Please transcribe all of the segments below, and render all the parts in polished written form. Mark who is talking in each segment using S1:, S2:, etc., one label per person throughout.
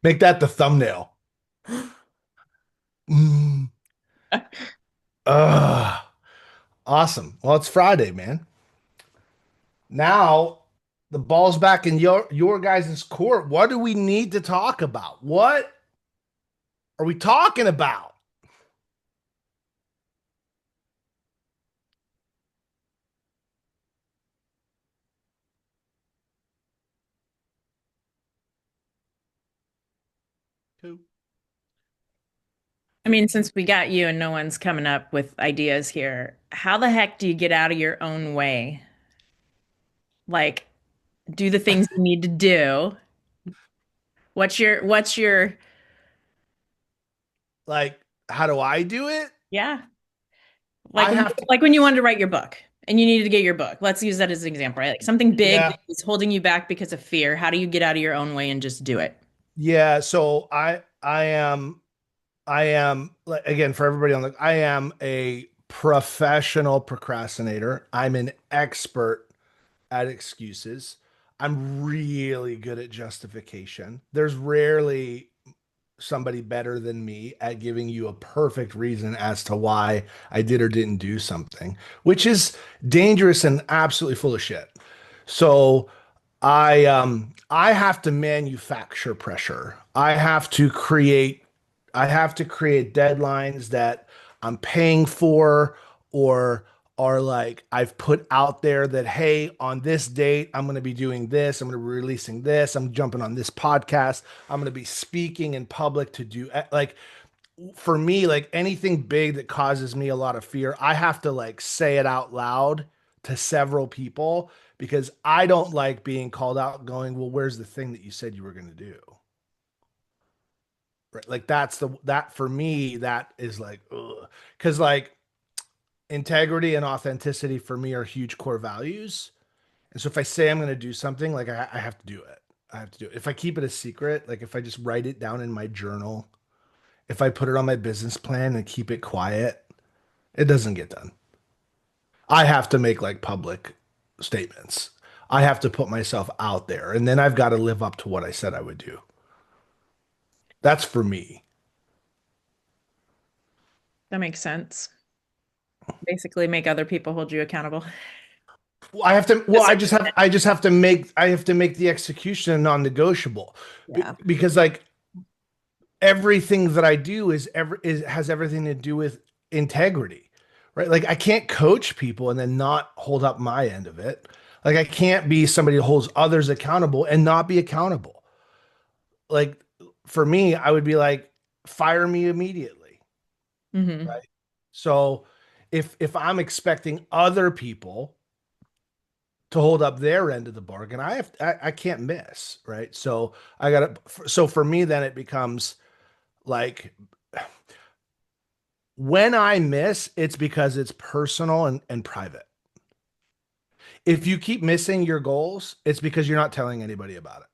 S1: Make that the thumbnail. Mm. Awesome. Well, it's Friday, man. Now the ball's back in your guys' court. What do we need to talk about? What are we talking about? Who?
S2: I mean, since we got you and no one's coming up with ideas here, how the heck do you get out of your own way? Like, do the things you need to do. What's your
S1: Like, how do I do it?
S2: yeah?
S1: I have to,
S2: Like when you wanted to write your book and you needed to get your book. Let's use that as an example, right? Like something big
S1: yeah,
S2: that is holding you back because of fear. How do you get out of your own way and just do it?
S1: yeah. So I am like, again, for everybody on the, I am a professional procrastinator. I'm an expert at excuses. I'm really good at justification. There's rarely somebody better than me at giving you a perfect reason as to why I did or didn't do something, which is dangerous and absolutely full of shit. So I have to manufacture pressure. I have to create deadlines that I'm paying for or are like I've put out there that hey, on this date I'm going to be doing this, I'm going to be releasing this, I'm jumping on this podcast, I'm going to be speaking in public to do like for me, like anything big that causes me a lot of fear, I have to like say it out loud to several people because I don't like being called out going, well, where's the thing that you said you were going to do? Right. Like that for me, that is like, ugh. Cause like integrity and authenticity for me are huge core values. And so if I say I'm going to do something, like I have to do it. I have to do it. If I keep it a secret, like if I just write it down in my journal, if I put it on my business plan and keep it quiet, it doesn't get done. I have to make like public statements. I have to put myself out there and then I've got to live up to what I said I would do. That's for me.
S2: That makes sense. Basically, make other people hold you accountable.
S1: I have to, well,
S2: Just like,
S1: I have to make the execution non-negotiable
S2: yeah.
S1: because like everything that I do has everything to do with integrity, right? Like I can't coach people and then not hold up my end of it. Like I can't be somebody who holds others accountable and not be accountable. Like for me, I would be like, fire me immediately,
S2: Hmm.
S1: right? So if I'm expecting other people to hold up their end of the bargain, I can't miss, right? So I gotta so for me then it becomes like when I miss, it's because it's personal and private. If you keep missing your goals, it's because you're not telling anybody about it.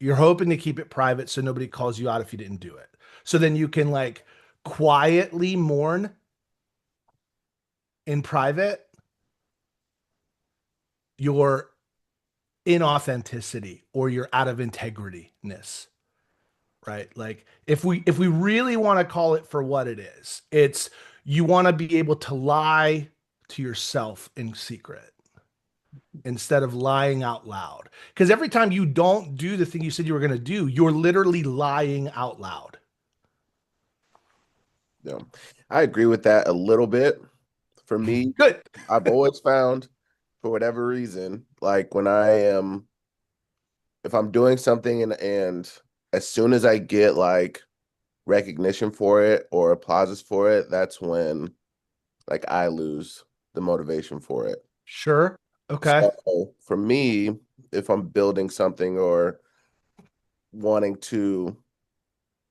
S1: You're hoping to keep it private so nobody calls you out if you didn't do it. So then you can like quietly mourn in private your inauthenticity or your out of integrityness, right? Like if we really want to call it for what it is, it's you want to be able to lie to yourself in secret instead of lying out loud. Because every time you don't do the thing you said you were going to do, you're literally lying out loud.
S3: Yeah, I agree with that a little bit. For me,
S1: Good.
S3: I've always found, for whatever reason, like if I'm doing something and as soon as I get like recognition for it or applauses for it, that's when like I lose the motivation for it.
S1: Sure. Okay.
S3: So for me, if I'm building something or wanting to,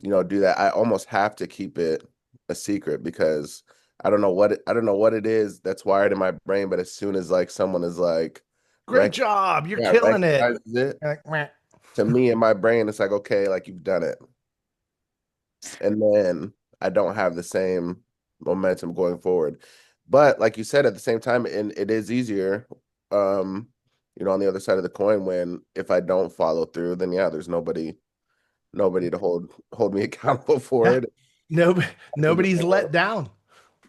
S3: do that, I almost have to keep it a secret because I don't know what it is that's wired in my brain, but as soon as like someone is like
S1: Great
S3: rec
S1: job. You're
S3: yeah,
S1: killing it.
S3: recognizes it,
S1: You're like, "Meh."
S3: to me in my brain, it's like, okay, like you've done it. And then I don't have the same momentum going forward. But like you said, at the same time, and it is easier. Um, on the other side of the coin, when if I don't follow through, then yeah, there's nobody to hold me accountable for
S1: Yeah.
S3: it.
S1: No,
S3: And
S1: nobody's let down.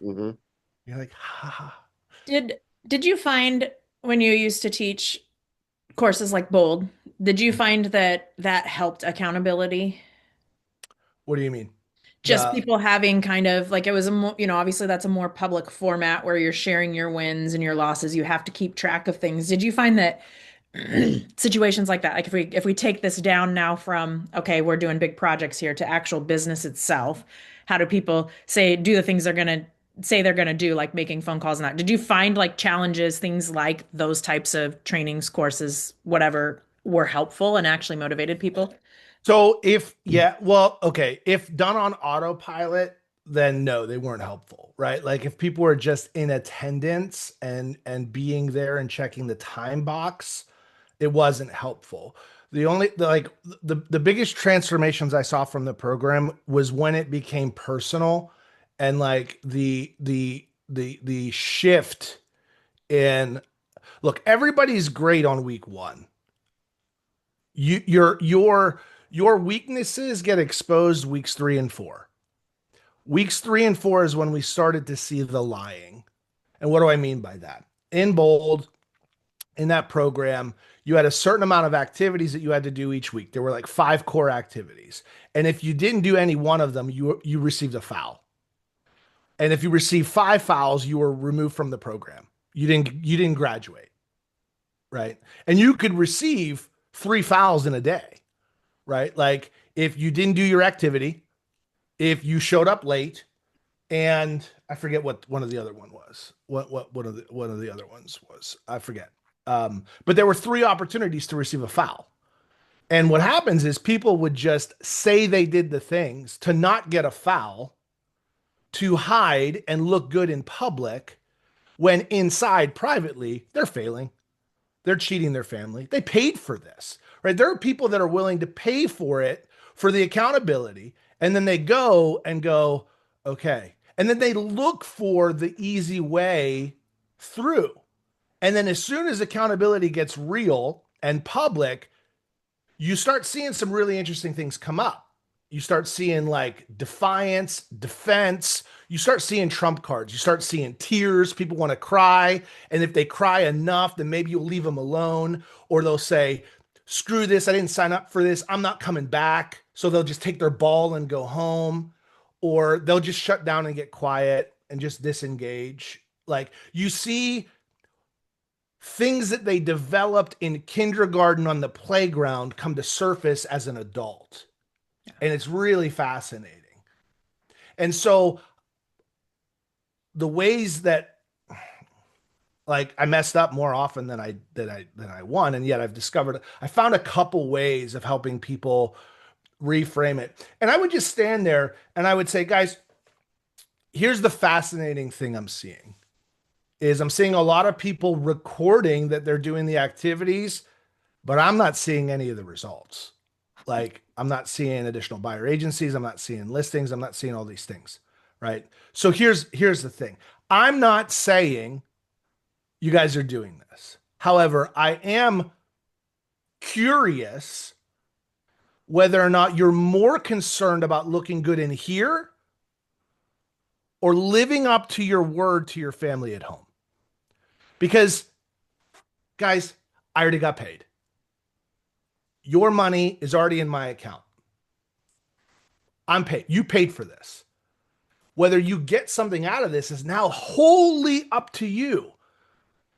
S3: mhm.
S1: You're like, ha ha.
S2: Did you find when you used to teach courses like Bold, did you find that that helped accountability?
S1: What do you mean?
S2: Just
S1: The
S2: people having kind of like it was a more, obviously that's a more public format where you're sharing your wins and your losses. You have to keep track of things. Did you find that situations like that, like if we take this down now from okay, we're doing big projects here to actual business itself, how do people say do the things they're gonna say they're gonna do, like making phone calls and that? Did you find like challenges, things like those types of trainings, courses, whatever, were helpful and actually motivated people?
S1: So if yeah, well, okay, if done on autopilot, then no, they weren't helpful, right? Like if people were just in attendance and being there and checking the time box, it wasn't helpful. The biggest transformations I saw from the program was when it became personal and like the shift in look, everybody's great on week one. You your weaknesses get exposed weeks 3 and 4. Weeks 3 and 4 is when we started to see the lying. And what do I mean by that? In Bold, in that program, you had a certain amount of activities that you had to do each week. There were like 5 core activities. And if you didn't do any one of them, you received a foul. And if you received 5 fouls, you were removed from the program. You didn't graduate, right? And you could receive 3 fouls in a day, right? Like if you didn't do your activity, if you showed up late, and I forget what one of the other one was. What one of the other ones was? I forget. But there were 3 opportunities to receive a foul. And what happens is people would just say they did the things to not get a foul, to hide and look good in public, when inside privately they're failing. They're cheating their family. They paid for this, right? There are people that are willing to pay for it, for the accountability. And then they go and go, okay. And then they look for the easy way through. And then as soon as accountability gets real and public, you start seeing some really interesting things come up. You start seeing like defiance, defense. You start seeing trump cards. You start seeing tears. People want to cry. And if they cry enough, then maybe you'll leave them alone. Or they'll say, screw this. I didn't sign up for this. I'm not coming back. So they'll just take their ball and go home. Or they'll just shut down and get quiet and just disengage. Like you see things that they developed in kindergarten on the playground come to surface as an adult. And it's really fascinating. And so the ways that like I messed up more often than I won, and yet I found a couple ways of helping people reframe it. And I would just stand there and I would say, guys, here's the fascinating thing I'm seeing is I'm seeing a lot of people recording that they're doing the activities, but I'm not seeing any of the results. Like I'm not seeing additional buyer agencies, I'm not seeing listings, I'm not seeing all these things, right? So here's the thing. I'm not saying you guys are doing this. However, I am curious whether or not you're more concerned about looking good in here or living up to your word to your family at home. Because guys, I already got paid. Your money is already in my account. I'm paid. You paid for this. Whether you get something out of this is now wholly up to you.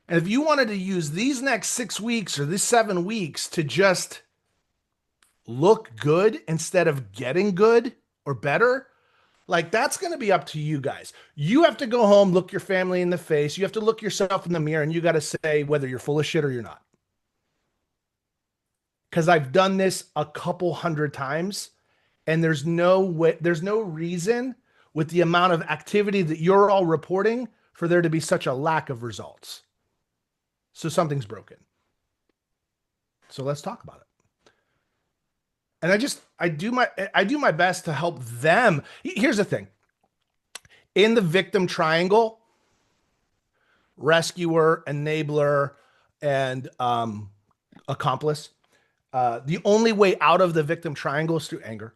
S1: And if you wanted to use these next 6 weeks or these 7 weeks to just look good instead of getting good or better, like that's going to be up to you guys. You have to go home, look your family in the face. You have to look yourself in the mirror and you got to say whether you're full of shit or you're not. Because I've done this a couple hundred times and there's no way, there's no reason with the amount of activity that you're all reporting for there to be such a lack of results. So something's broken. So let's talk about it. And I do my best to help them. Here's the thing. In the victim triangle, rescuer, enabler, and accomplice. The only way out of the victim triangle is through anger.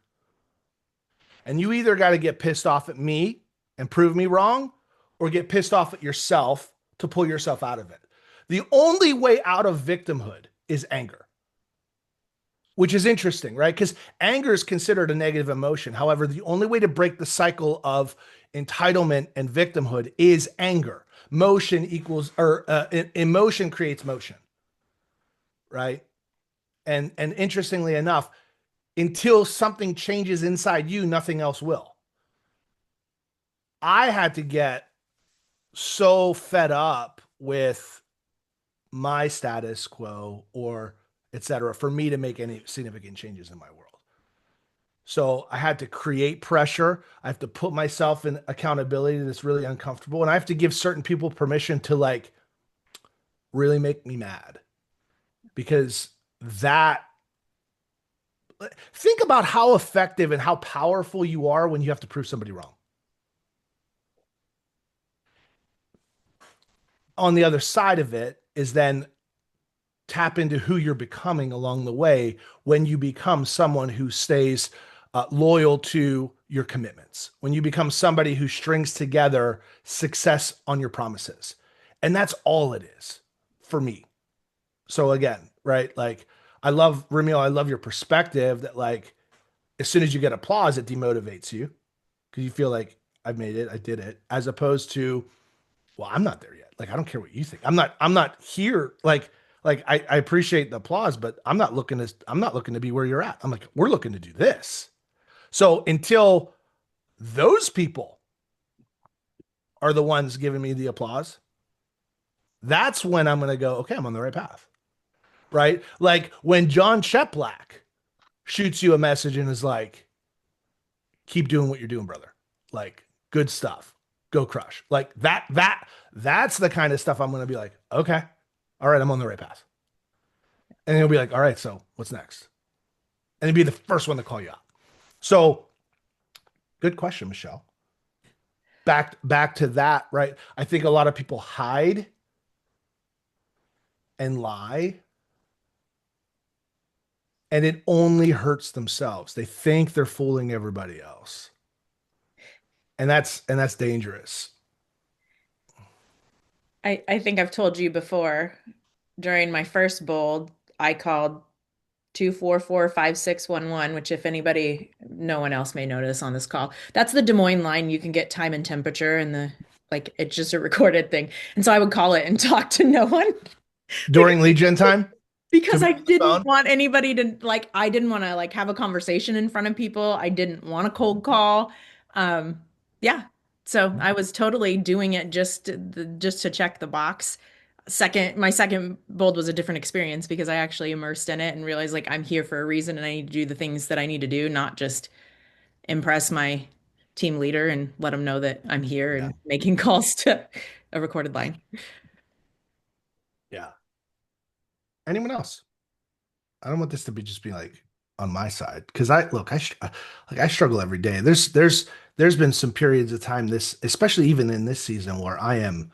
S1: And you either got to get pissed off at me and prove me wrong, or get pissed off at yourself to pull yourself out of it. The only way out of victimhood is anger, which is interesting, right? Because anger is considered a negative emotion. However, the only way to break the cycle of entitlement and victimhood is anger. Motion equals, or emotion creates motion, right? And interestingly enough, until something changes inside you, nothing else will. I had to get so fed up with my status quo or etc. for me to make any significant changes in my world. So I had to create pressure. I have to put myself in accountability that's really uncomfortable. And I have to give certain people permission to like really make me mad because that, think about how effective and how powerful you are when you have to prove somebody wrong. On the other side of it is then tap into who you're becoming along the way when you become someone who stays loyal to your commitments, when you become somebody who strings together success on your promises. And that's all it is for me. So again, right? Like I love your perspective that like as soon as you get applause, it demotivates you because you feel like I've made it, I did it, as opposed to, well, I'm not there yet. Like, I don't care what you think. I'm not here. I appreciate the applause, but I'm not looking to be where you're at. I'm like, we're looking to do this. So until those people are the ones giving me the applause, that's when I'm going to go, okay, I'm on the right path. Right. Like when John Cheplack shoots you a message and is like, keep doing what you're doing, brother. Like, good stuff. Go crush. Like that's the kind of stuff I'm going to be like, okay, all right, I'm on the right path. And he'll be like, all right, so what's next? And he'd be the first one to call you out. So good question, Michelle. Back to that, right? I think a lot of people hide and lie, and it only hurts themselves. They think they're fooling everybody else. And that's dangerous.
S2: I think I've told you before, during my first bold, I called 2445611, which if anybody, no one else may notice on this call. That's the Des Moines line. You can get time and temperature and the like it's just a recorded thing. And so I would call it and talk to no one because
S1: During lead gen time,
S2: because
S1: to
S2: I
S1: be on the
S2: didn't
S1: phone.
S2: want anybody to like I didn't want to like have a conversation in front of people. I didn't want a cold call. Yeah. So I was totally doing it just to check the box. My second bold was a different experience because I actually immersed in it and realized like I'm here for a reason and I need to do the things that I need to do, not just impress my team leader and let them know that I'm here
S1: Yeah.
S2: and making calls to a recorded line.
S1: Yeah. Anyone else? I don't want this to be just be like on my side because like I struggle every day. There's been some periods of time this, especially even in this season, where I am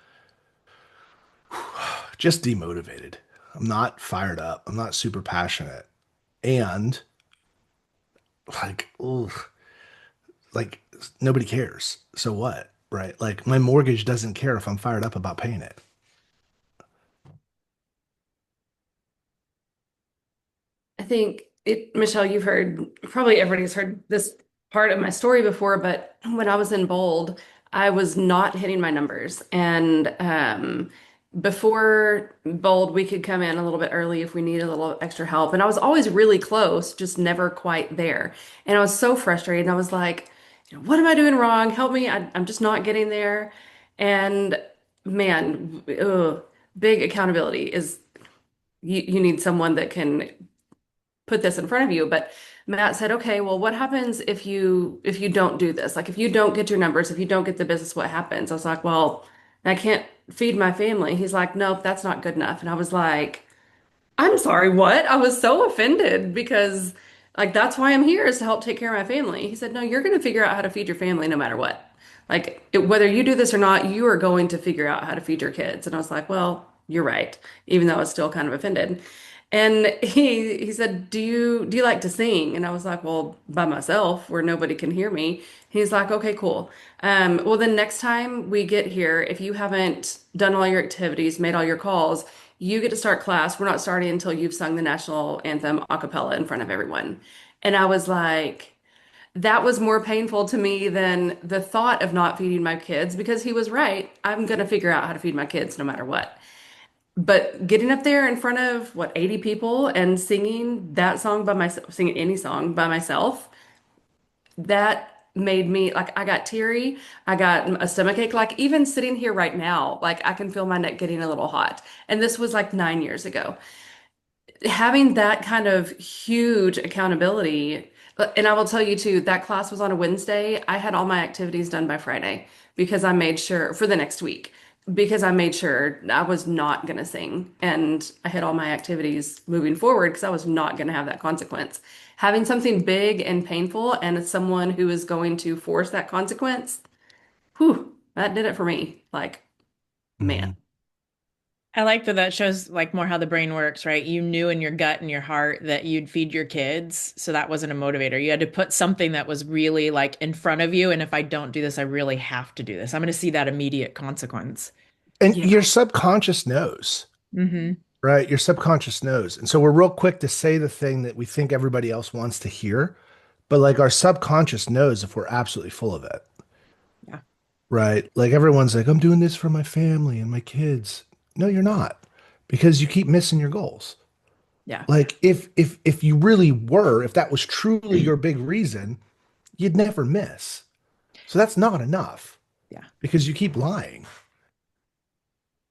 S1: just demotivated. I'm not fired up. I'm not super passionate, and like, ugh, like nobody cares. So what, right? Like my mortgage doesn't care if I'm fired up about paying it.
S4: I think Michelle, you've heard, probably everybody's heard this part of my story before, but when I was in Bold, I was not hitting my numbers. And before Bold, we could come in a little bit early if we needed a little extra help. And I was always really close, just never quite there. And I was so frustrated. And I was like, what am I doing wrong? Help me. I'm just not getting there. And man, ugh, big accountability is you need someone that can put this in front of you. But Matt said, okay, well, what happens if you don't do this? Like if you don't get your numbers, if you don't get the business, what happens? I was like, well, I can't feed my family. He's like, nope, that's not good enough. And I was like, I'm sorry, what? I was so offended because like that's why I'm here is to help take care of my family. He said, no, you're going to figure out how to feed your family no matter what. Like whether you do this or not, you are going to figure out how to feed your kids. And I was like, well, you're right, even though I was still kind of offended. And he said, do you like to sing? And I was like, well, by myself where nobody can hear me. He's like, okay, cool. Well, then next time we get here, if you haven't done all your activities, made all your calls, you get to start class. We're not starting until you've sung the national anthem a cappella in front of everyone. And I was like, that was more painful to me than the thought of not feeding my kids because he was right. I'm going to figure out how to feed my kids no matter what. But getting up there in front of what, 80 people and singing that song by myself, singing any song by myself, that made me like I got teary. I got a stomach ache. Like even sitting here right now, like I can feel my neck getting a little hot. And this was like 9 years ago. Having that kind of huge accountability, and I will tell you too, that class was on a Wednesday. I had all my activities done by Friday because I made sure for the next week, because I made sure I was not going to sing and I had all my activities moving forward because I was not going to have that consequence. Having something big and painful and someone who is going to force that consequence, whew, that did it for me. Like, man.
S1: Mhm.
S2: I like that that shows like more how the brain works, right? You knew in your gut and your heart that you'd feed your kids, so that wasn't a motivator. You had to put something that was really like in front of you, and if I don't do this, I really have to do this. I'm going to see that immediate consequence.
S1: And
S4: Yeah.
S1: your subconscious knows,
S2: Hmm.
S1: right? Your subconscious knows. And so we're real quick to say the thing that we think everybody else wants to hear, but like our subconscious knows if we're absolutely full of it,
S2: Yeah.
S1: right? Like everyone's like, I'm doing this for my family and my kids. No, you're not, because you keep missing your goals.
S2: Yeah.
S1: Like if you really were, if that was truly your big reason, you'd never miss. So that's not enough
S2: Yeah.
S1: because you keep lying.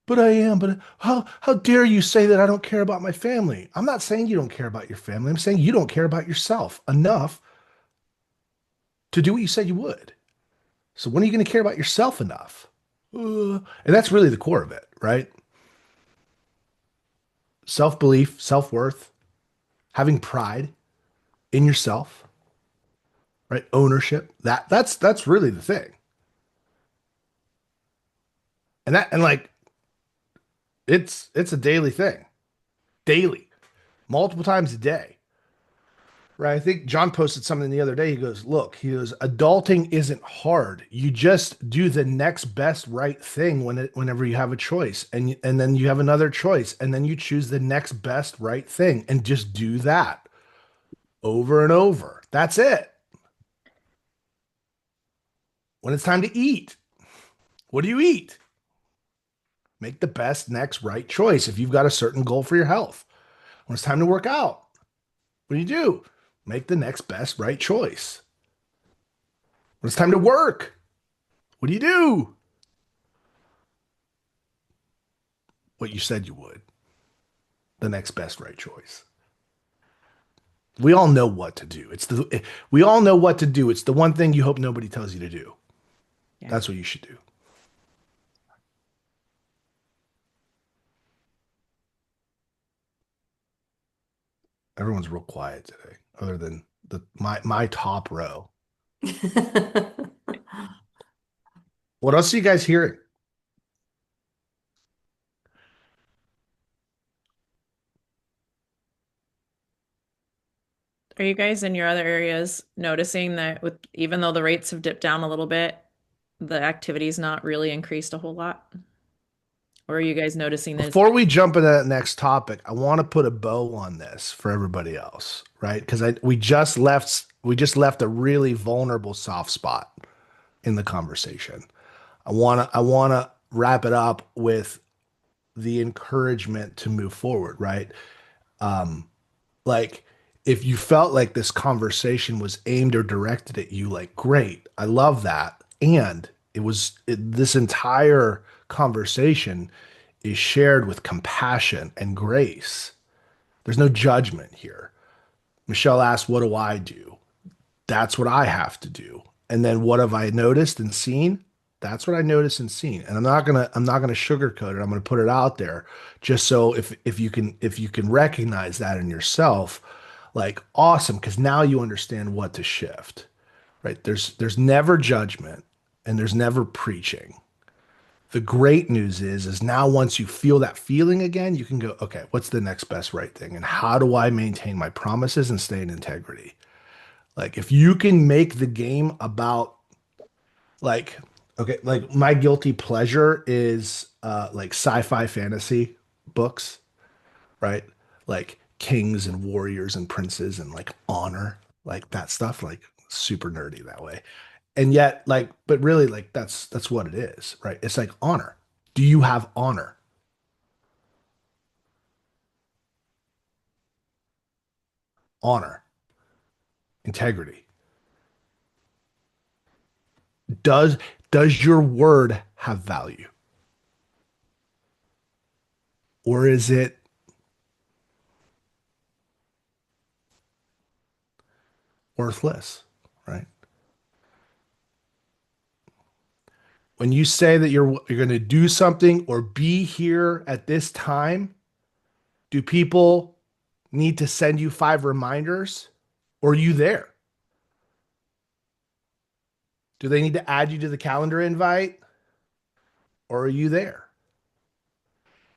S1: But I am, but how dare you say that I don't care about my family? I'm not saying you don't care about your family. I'm saying you don't care about yourself enough to do what you said you would. So when are you going to care about yourself enough? And that's really the core of it, right? Self-belief, self-worth, having pride in yourself, right? Ownership. That's really the thing. And like it's a daily thing. Daily. Multiple times a day. Right. I think John posted something the other day. He goes, look, he goes, adulting isn't hard. You just do the next best right thing whenever you have a choice. And then you have another choice. And then you choose the next best right thing and just do that over and over. That's it. When it's time to eat, what do you eat? Make the best next right choice if you've got a certain goal for your health. When it's time to work out, what do you do? Make the next best right choice. When it's time to work, what do you do? What you said you would. The next best right choice. We all know what to do. We all know what to do. It's the one thing you hope nobody tells you to do.
S2: Yeah.
S1: That's what you should do. Everyone's real quiet today, other than my top row. What else are you guys hearing?
S2: Are you guys in your other areas noticing that with even though the rates have dipped down a little bit, the activity's not really increased a whole lot? Or are you guys noticing that it's
S1: Before we jump into that next topic, I want to put a bow on this for everybody else, right? Because I we just left a really vulnerable soft spot in the conversation. I wanna wrap it up with the encouragement to move forward, right? Like if you felt like this conversation was aimed or directed at you, like great, I love that. And this entire conversation is shared with compassion and grace. There's no judgment here. Michelle asked, what do I do? That's what I have to do. And then what have I noticed and seen? That's what I noticed and seen. And I'm not gonna sugarcoat it. I'm gonna put it out there just so if you can recognize that in yourself, like awesome, because now you understand what to shift. Right. There's never judgment and there's never preaching. The great news is now once you feel that feeling again, you can go, okay, what's the next best right thing? And how do I maintain my promises and stay in integrity? Like if you can make the game about like, okay, like my guilty pleasure is like sci-fi fantasy books, right? Like kings and warriors and princes and like honor, like that stuff, like super nerdy that way. And yet, like, but really, like that's what it is, right? It's like honor. Do you have honor? Honor, integrity. Does does your word have value? Or is it worthless, right? When you say that you're going to do something or be here at this time, do people need to send you 5 reminders? Or are you there? Do they need to add you to the calendar invite? Or are you there?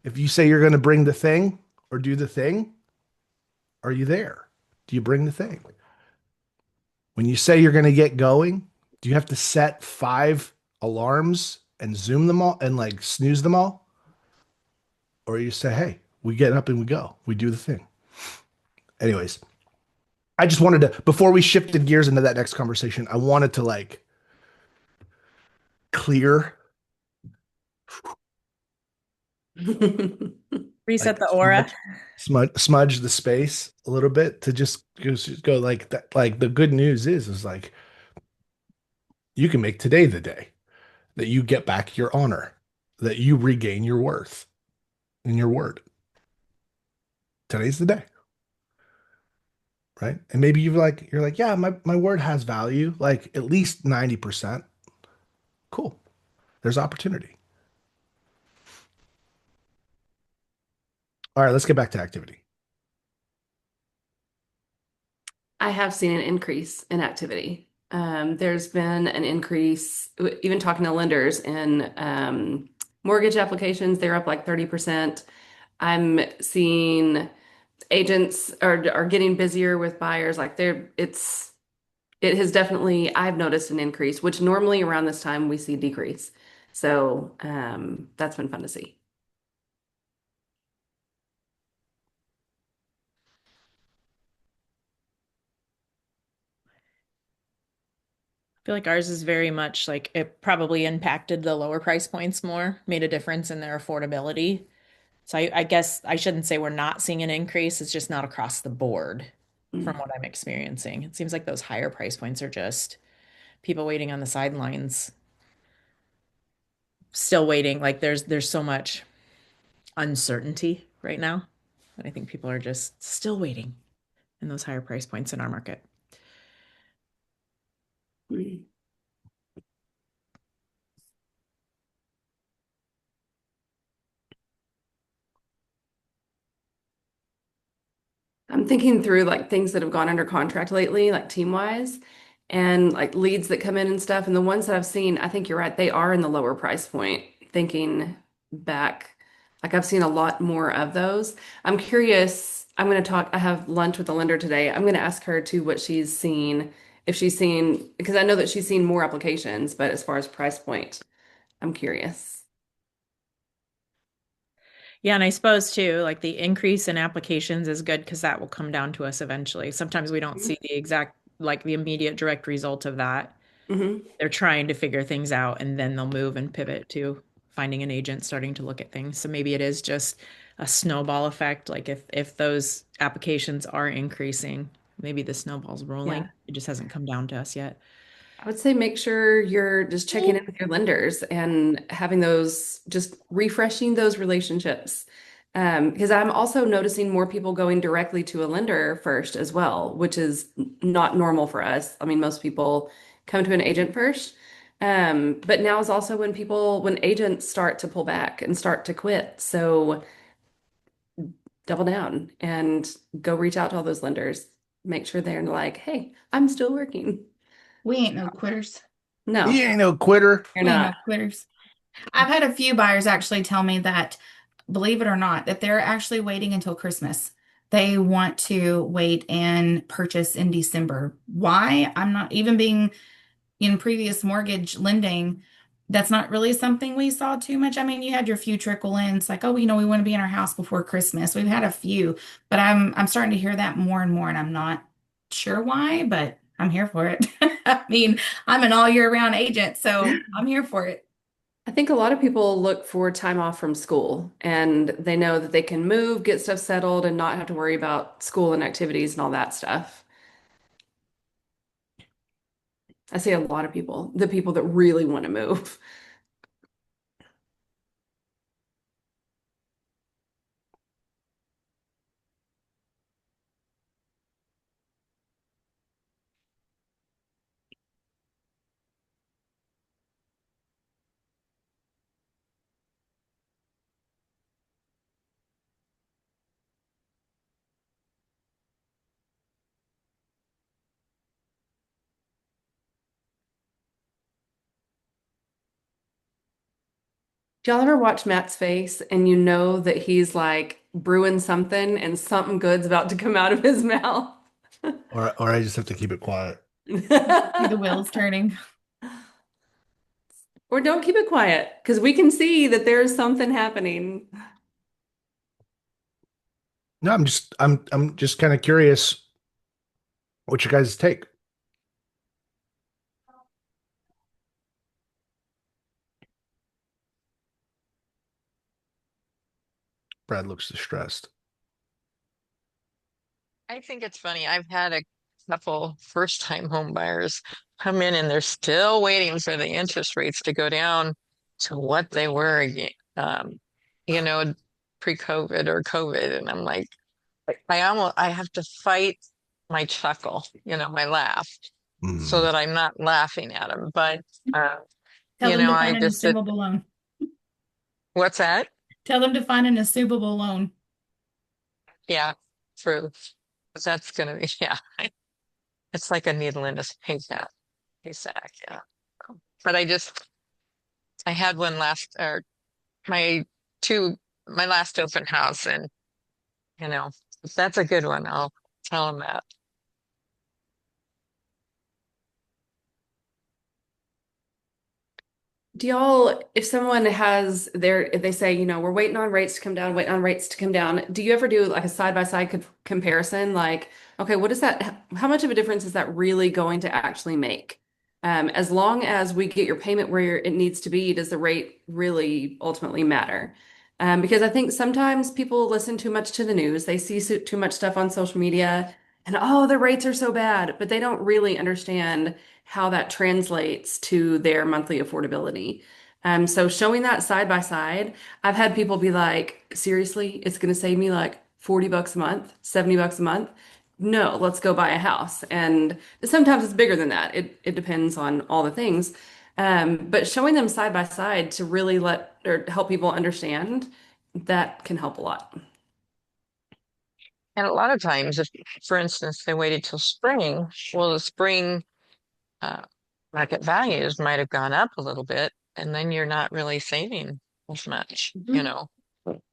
S1: If you say you're going to bring the thing or do the thing, are you there? Do you bring the thing? When you say you're going to get going, do you have to set 5 alarms and zoom them all and like snooze them all? Or you say, hey, we get up and we go, we do the thing. Anyways, I just wanted to, before we shifted gears into that next conversation, I wanted to like clear,
S2: Reset
S1: like
S2: the aura.
S1: smudge the space a little bit to just go like that. Like the good news is like you can make today the day that you get back your honor, that you regain your worth in your word. Today's the day, right? And maybe you're like, yeah, my word has value, like at least 90%. Cool. There's opportunity. All right, let's get back to activity.
S4: I have seen an increase in activity. There's been an increase, even talking to lenders in mortgage applications, they're up like 30%. I'm seeing agents are getting busier with buyers. Like it has definitely, I've noticed an increase, which normally around this time we see decrease. So that's been fun to see.
S2: I feel like ours is very much like it probably impacted the lower price points more, made a difference in their affordability. So I guess I shouldn't say we're not seeing an increase. It's just not across the board from
S4: Mm.
S2: what I'm experiencing. It seems like those higher price points are just people waiting on the sidelines, still waiting. Like there's so much uncertainty right now. And I think people are just still waiting in those higher price points in our market.
S4: Mm. I'm thinking through like things that have gone under contract lately, like team wise, and like leads that come in and stuff. And the ones that I've seen, I think you're right, they are in the lower price point. Thinking back, like I've seen a lot more of those. I'm curious. I'm going to talk. I have lunch with the lender today. I'm going to ask her to what she's seen, if she's seen, because I know that she's seen more applications, but as far as price point, I'm curious.
S2: Yeah, and I suppose too, like the increase in applications is good because that will come down to us eventually. Sometimes we don't see the exact, like the immediate direct result of that.
S4: Mm-hmm.
S2: They're trying to figure things out and then they'll move and pivot to finding an agent, starting to look at things. So maybe it is just a snowball effect. Like if those applications are increasing, maybe the snowball's rolling.
S4: Yeah.
S2: It just hasn't come down to us yet.
S4: I would say make sure you're just checking in with your lenders and having those, just refreshing those relationships. Because I'm also noticing more people going directly to a lender first as well, which is not normal for us. I mean, most people come to an agent first. But now is also when agents start to pull back and start to quit. So double down and go reach out to all those lenders. Make sure they're like, hey, I'm still working.
S5: We ain't no quitters.
S1: He
S4: No,
S1: ain't no quitter.
S4: you're
S5: We ain't no
S4: not.
S5: quitters. I've had a few buyers actually tell me that, believe it or not, that they're actually waiting until Christmas. They want to wait and purchase in December. Why? I'm not even being in previous mortgage lending. That's not really something we saw too much. I mean, you had your few trickle ins like, oh, we want to be in our house before Christmas. We've had a few, but I'm starting to hear that more and more, and I'm not sure why, but I'm here for it. I mean, I'm an all year round agent, so I'm here for it.
S4: I think a lot of people look for time off from school and they know that they can move, get stuff settled, and not have to worry about school and activities and all that stuff. I see a lot of people, the people that really want to move. Do y'all ever watch Matt's face and you know that he's like brewing something and something good's about to come out of his mouth?
S1: Or I just have to keep it quiet.
S5: See the wheels turning.
S4: Or don't keep it quiet because we can see that there's something happening.
S1: No, I'm just kind of curious what you guys take. Brad looks distressed.
S6: I think it's funny. I've had a couple first-time home buyers come in and they're still waiting for the interest rates to go down to what they were again, you know, pre-COVID or COVID. And I'm like, I have to fight my chuckle, my laugh, so
S1: Mm.
S6: that I'm not laughing at them. But, uh,
S5: Tell them to
S6: I
S5: find an
S6: just,
S5: assumable loan.
S6: what's that?
S5: Tell them to find an assumable loan.
S6: Yeah, true. That's gonna be, yeah. It's like a needle in a haystack, yeah. But I had one or my my last open house, and you know, if that's a good one. I'll tell them that.
S4: Do y'all, if someone has if they say, we're waiting on rates to come down, waiting on rates to come down, do you ever do like a side-by-side comparison? Like, okay, what is that? How much of a difference is that really going to actually make? As long as we get your payment where it needs to be, does the rate really ultimately matter? Because I think sometimes people listen too much to the news. They see too much stuff on social media and, oh, the rates are so bad, but they don't really understand how that translates to their monthly affordability. So showing that side by side, I've had people be like, seriously, it's going to save me like 40 bucks a month, 70 bucks a month. No, let's go buy a house. And sometimes it's bigger than that. It depends on all the things. But showing them side by side to really let or help people understand that can help a lot.
S6: And a lot of times, if, for instance, they waited till spring, well, the spring uh, market values might have gone up a little bit, and then you're not really saving as much,
S4: Mhm.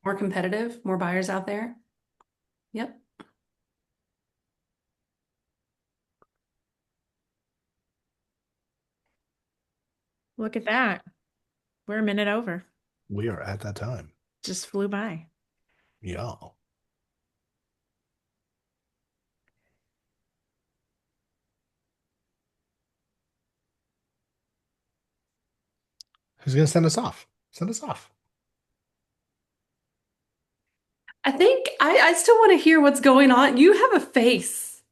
S4: More competitive, more buyers out there. Yep.
S2: Look at that. We're a minute over.
S1: We are at that time.
S2: Just flew by.
S1: Yeah. Who's gonna send us off? Send us off.
S4: I think I still want to hear what's going on. You have a face.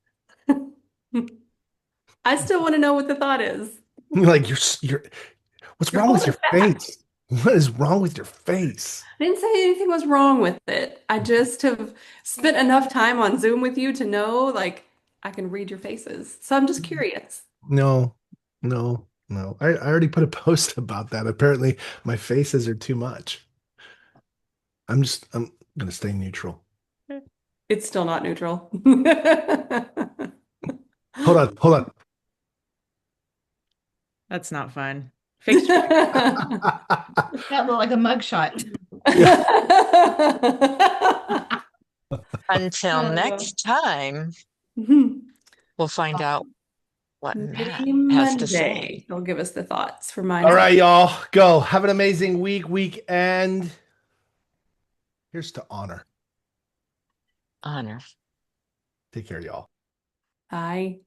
S4: I still want to know what the thought is.
S1: Like you're what's
S4: You're
S1: wrong with
S4: holding
S1: your
S4: it back.
S1: face? What is wrong with your face?
S4: I didn't say anything was wrong with it. I just have spent enough time on Zoom with you to know, like, I can read your faces. So I'm just curious.
S1: No, no. I already put a post about that. Apparently my faces are too much. I'm gonna stay neutral.
S4: It's still not neutral.
S1: Hold on.
S2: That's not fun. Fixed.
S5: That looked like a mugshot.
S6: Until
S4: Oh.
S6: next time, we'll find out what Matt
S4: Maybe
S6: has to
S4: Monday
S6: say.
S4: he'll give us the thoughts for
S1: All
S4: mindset.
S1: right, y'all. Go. Have an amazing weekend. Here's to honor.
S6: Honor.
S1: Take care, y'all.
S4: Bye.